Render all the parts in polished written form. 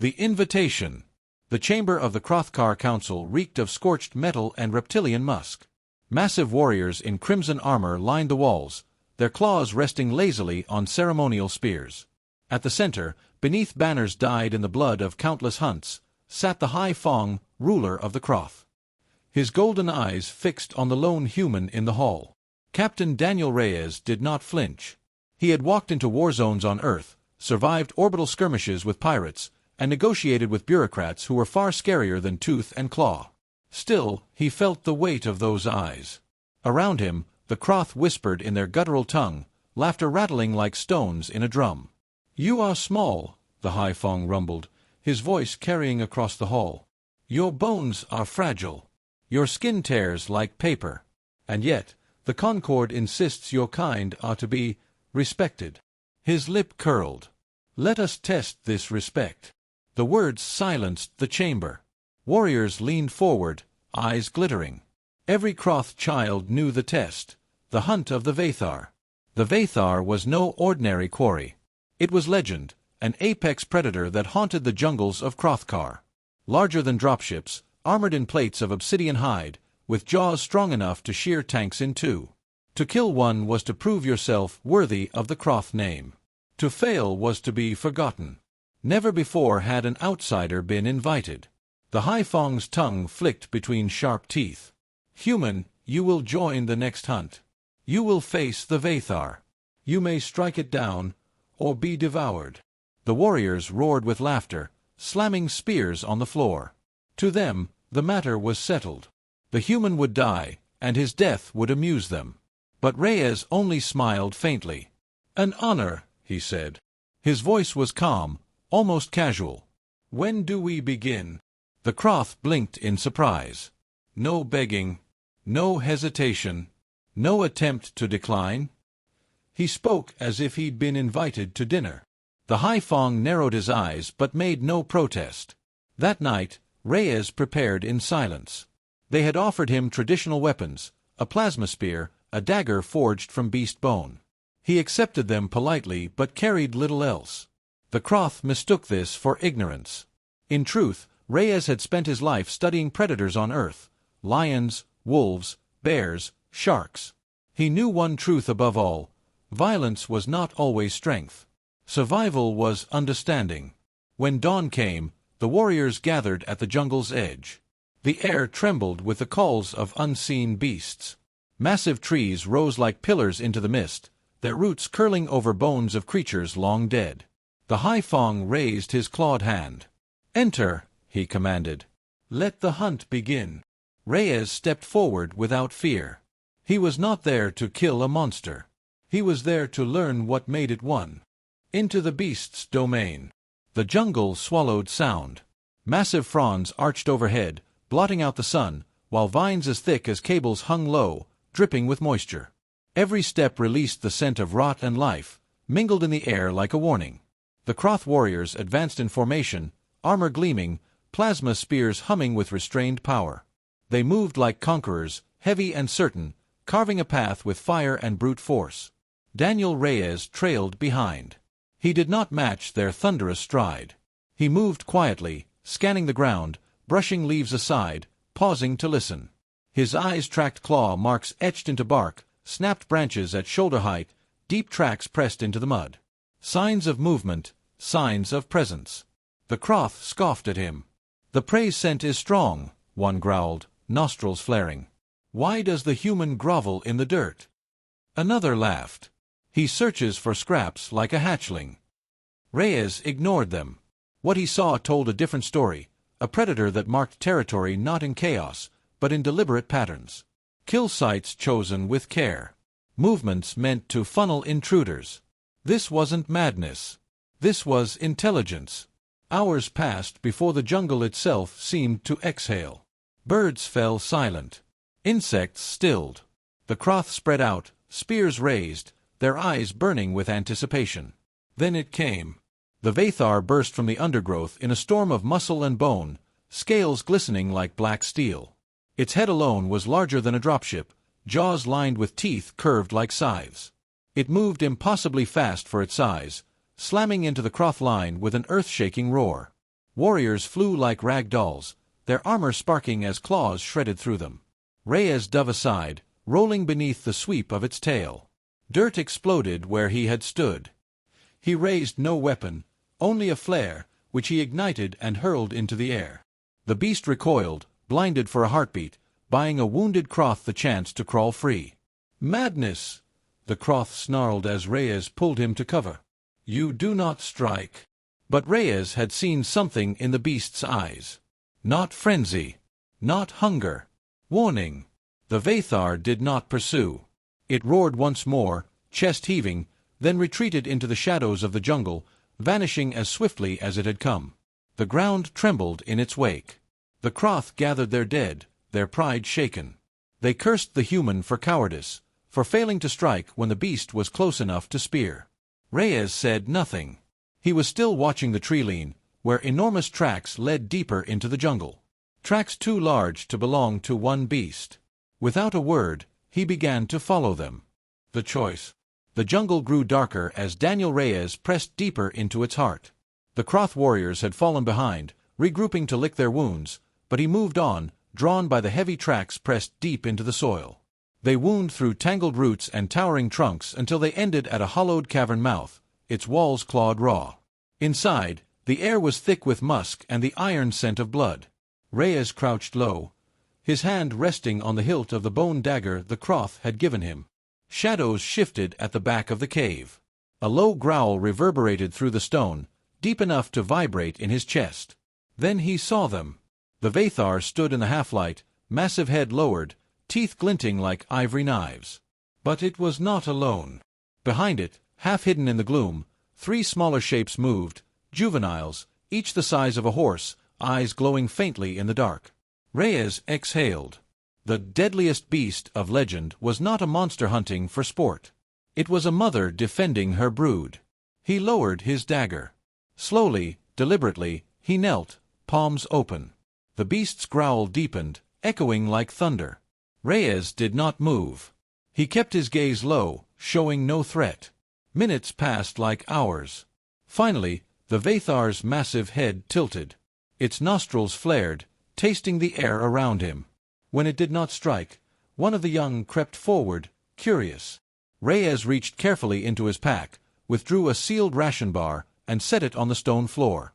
The invitation. The chamber of the Hrothgar Council reeked of scorched metal and reptilian musk. Massive warriors in crimson armor lined the walls, their claws resting lazily on ceremonial spears. At the center, beneath banners dyed in the blood of countless hunts, sat the High Fong, ruler of the Hroth. His golden eyes fixed on the lone human in the hall. Captain Daniel Reyes did not flinch. He had walked into war zones on Earth, survived orbital skirmishes with pirates, and negotiated with bureaucrats who were far scarier than tooth and claw. Still, he felt the weight of those eyes. Around him, the Hroth whispered in their guttural tongue, laughter rattling like stones in a drum. "You are small," the High Fong rumbled, his voice carrying across the hall. "Your bones are fragile. Your skin tears like paper. And yet, the Concord insists your kind are to be respected." His lip curled. "Let us test this respect." The words silenced the chamber. Warriors leaned forward, eyes glittering. Every Hroth child knew the test, the hunt of the Vathar. The Vathar was no ordinary quarry. It was legend, an apex predator that haunted the jungles of Hrothgar. Larger than dropships, armored in plates of obsidian hide, with jaws strong enough to shear tanks in two. To kill one was to prove yourself worthy of the Hroth name. To fail was to be forgotten. Never before had an outsider been invited. The High Fong's tongue flicked between sharp teeth. "Human, you will join the next hunt. You will face the Vathar. You may strike it down, or be devoured." The warriors roared with laughter, slamming spears on the floor. To them, the matter was settled. The human would die, and his death would amuse them. But Reyes only smiled faintly. "An honor," he said. His voice was calm, almost casual. "When do we begin?" The Hroth blinked in surprise. No begging, no hesitation, no attempt to decline. He spoke as if he'd been invited to dinner. The High Fong narrowed his eyes but made no protest. That night, Reyes prepared in silence. They had offered him traditional weapons, a plasma spear, a dagger forged from beast bone. He accepted them politely but carried little else. The Hroth mistook this for ignorance. In truth, Reyes had spent his life studying predators on Earth: lions, wolves, bears, sharks. He knew one truth above all: violence was not always strength. Survival was understanding. When dawn came, the warriors gathered at the jungle's edge. The air trembled with the calls of unseen beasts. Massive trees rose like pillars into the mist, their roots curling over bones of creatures long dead. The High Fong raised his clawed hand. "Enter," he commanded. "Let the hunt begin." Reyes stepped forward without fear. He was not there to kill a monster. He was there to learn what made it one. Into the beast's domain. The jungle swallowed sound. Massive fronds arched overhead, blotting out the sun, while vines as thick as cables hung low, dripping with moisture. Every step released the scent of rot and life, mingled in the air like a warning. The Hroth warriors advanced in formation, armor gleaming, plasma spears humming with restrained power. They moved like conquerors, heavy and certain, carving a path with fire and brute force. Daniel Reyes trailed behind. He did not match their thunderous stride. He moved quietly, scanning the ground, brushing leaves aside, pausing to listen. His eyes tracked claw marks etched into bark, snapped branches at shoulder height, deep tracks pressed into the mud. Signs of movement, signs of presence. The Hroth scoffed at him. "The prey scent is strong," one growled, nostrils flaring. "Why does the human grovel in the dirt?" Another laughed. "He searches for scraps like a hatchling." Reyes ignored them. What he saw told a different story, a predator that marked territory not in chaos, but in deliberate patterns. Kill sites chosen with care. Movements meant to funnel intruders. This wasn't madness. This was intelligence. Hours passed before the jungle itself seemed to exhale. Birds fell silent. Insects stilled. The Hroth spread out, spears raised, their eyes burning with anticipation. Then it came. The Vathar burst from the undergrowth in a storm of muscle and bone, scales glistening like black steel. Its head alone was larger than a dropship, jaws lined with teeth curved like scythes. It moved impossibly fast for its size, slamming into the Hroth line with an earth-shaking roar. Warriors flew like rag dolls, their armor sparking as claws shredded through them. Reyes dove aside, rolling beneath the sweep of its tail. Dirt exploded where he had stood. He raised no weapon, only a flare, which he ignited and hurled into the air. The beast recoiled, blinded for a heartbeat, buying a wounded Croth the chance to crawl free. "Madness!" the Croth snarled as Reyes pulled him to cover. "You do not strike." But Reyes had seen something in the beast's eyes. Not frenzy. Not hunger. Warning. The Vathar did not pursue. It roared once more, chest heaving, then retreated into the shadows of the jungle, vanishing as swiftly as it had come. The ground trembled in its wake. The Croth gathered their dead, their pride shaken. They cursed the human for cowardice, for failing to strike when the beast was close enough to spear. Reyes said nothing. He was still watching the tree-line, where enormous tracks led deeper into the jungle. Tracks too large to belong to one beast. Without a word, he began to follow them. The choice. The jungle grew darker as Daniel Reyes pressed deeper into its heart. The Croth warriors had fallen behind, regrouping to lick their wounds, but he moved on, drawn by the heavy tracks pressed deep into the soil. They wound through tangled roots and towering trunks until they ended at a hollowed cavern mouth, its walls clawed raw. Inside, the air was thick with musk and the iron scent of blood. Reyes crouched low, his hand resting on the hilt of the bone dagger the Croth had given him. Shadows shifted at the back of the cave. A low growl reverberated through the stone, deep enough to vibrate in his chest. Then he saw them. The Vathar stood in the half-light, massive head lowered, teeth glinting like ivory knives. But it was not alone. Behind it, half hidden in the gloom, three smaller shapes moved, juveniles, each the size of a horse, eyes glowing faintly in the dark. Reyes exhaled. The deadliest beast of legend was not a monster hunting for sport. It was a mother defending her brood. He lowered his dagger. Slowly, deliberately, he knelt, palms open. The beast's growl deepened, echoing like thunder. Reyes did not move. He kept his gaze low, showing no threat. Minutes passed like hours. Finally, the Vathar's massive head tilted. Its nostrils flared, tasting the air around him. When it did not strike, one of the young crept forward, curious. Reyes reached carefully into his pack, withdrew a sealed ration bar, and set it on the stone floor.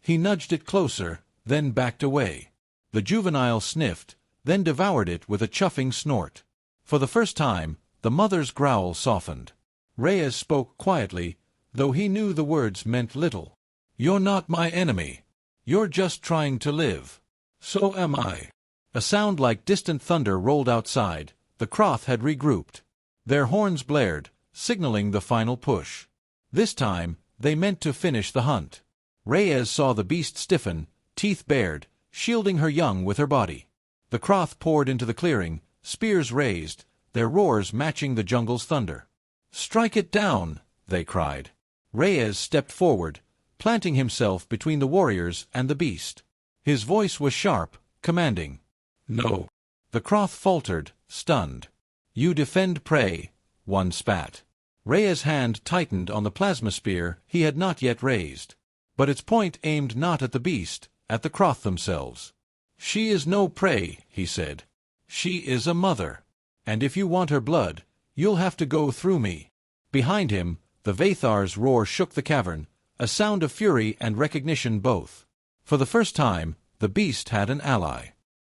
He nudged it closer, then backed away. The juvenile sniffed, then devoured it with a chuffing snort. For the first time, the mother's growl softened. Reyes spoke quietly, though he knew the words meant little. "You're not my enemy. You're just trying to live." "So am I." A sound like distant thunder rolled outside. The Croth had regrouped. Their horns blared, signaling the final push. This time, they meant to finish the hunt. Reyes saw the beast stiffen, teeth bared, shielding her young with her body. The Croth poured into the clearing, spears raised, their roars matching the jungle's thunder. "Strike it down!" they cried. Reyes stepped forward, planting himself between the warriors and the beast. His voice was sharp, commanding. "No." The Croth faltered, stunned. "You defend prey," one spat. Reyes' hand tightened on the plasma spear he had not yet raised. But its point aimed not at the beast, at the Croth themselves. "She is no prey," he said. "She is a mother. And if you want her blood, you'll have to go through me." Behind him, the Vathar's roar shook the cavern, a sound of fury and recognition both. For the first time, the beast had an ally.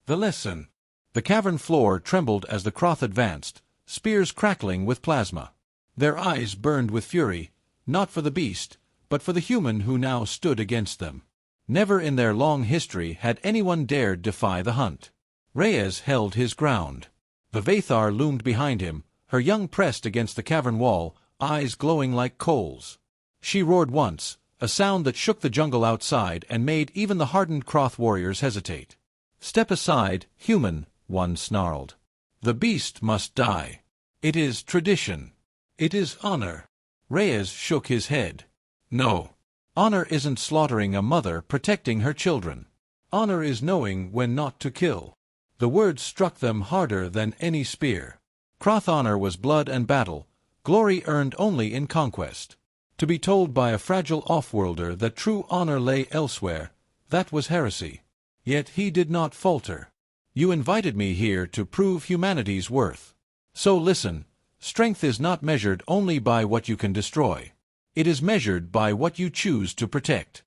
The lesson. The cavern floor trembled as the Croth advanced, spears crackling with plasma. Their eyes burned with fury, not for the beast, but for the human who now stood against them. Never in their long history had anyone dared defy the hunt. Reyes held his ground. The Vathar loomed behind him, her young pressed against the cavern wall, eyes glowing like coals. She roared once, a sound that shook the jungle outside and made even the hardened Croth warriors hesitate. "Step aside, human," one snarled. "The beast must die. It is tradition. It is honor." Reyes shook his head. "No. Honor isn't slaughtering a mother protecting her children. Honor is knowing when not to kill." The words struck them harder than any spear. Croth honor was blood and battle, glory earned only in conquest. To be told by a fragile off-worlder that true honor lay elsewhere, That was heresy. Yet he did not falter. You invited me here to prove humanity's worth. So listen, strength is not measured only by what you can destroy. It is measured by what you choose to protect.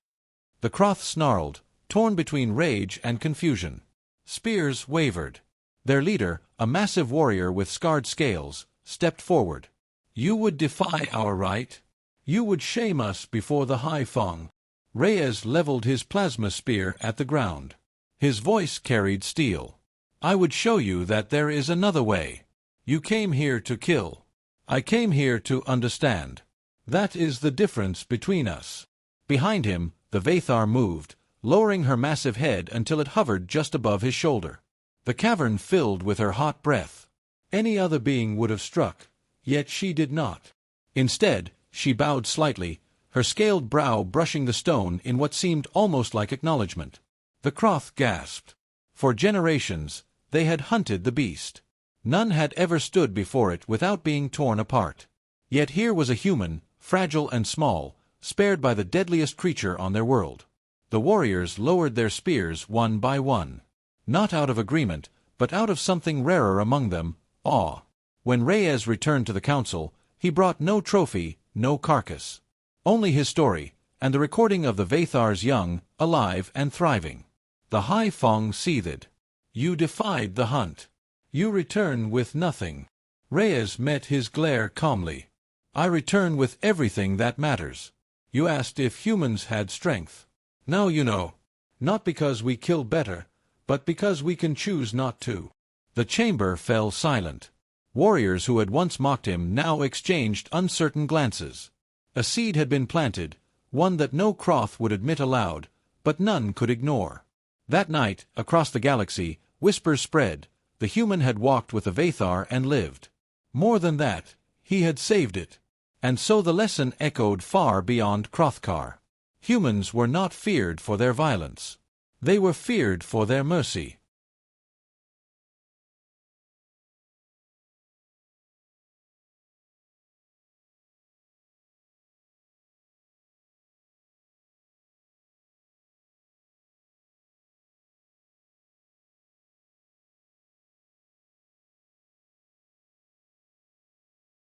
The Croth snarled, torn between rage and confusion. Spears wavered. Their leader, a massive warrior with scarred scales, stepped forward. You would defy our right? You would shame us before the High Fong. Reyes leveled his plasma spear at the ground. His voice carried steel. I would show you that there is another way. You came here to kill. I came here to understand. That is the difference between us. Behind him, the Vathar moved, lowering her massive head until it hovered just above his shoulder. The cavern filled with her hot breath. Any other being would have struck, yet she did not. Instead, she bowed slightly, her scaled brow brushing the stone in what seemed almost like acknowledgement. The Croth gasped. For generations, they had hunted the beast. None had ever stood before it without being torn apart. Yet here was a human, fragile and small, spared by the deadliest creature on their world. The warriors lowered their spears one by one. Not out of agreement, but out of something rarer among them, awe. When Reyes returned to the council, he brought no trophy, no carcass. Only his story, and the recording of the Vathar's young, alive and thriving. The High Fong seethed. You defied the hunt. You return with nothing. Reyes met his glare calmly. I return with everything that matters. You asked if humans had strength. Now you know. Not because we kill better, but because we can choose not to. The chamber fell silent. Warriors who had once mocked him now exchanged uncertain glances. A seed had been planted, one that no Croth would admit aloud, but none could ignore. That night, across the galaxy, whispers spread. The human had walked with the Vathar and lived. More than that, he had saved it. And so the lesson echoed far beyond Crothkar. Humans were not feared for their violence. They were feared for their mercy.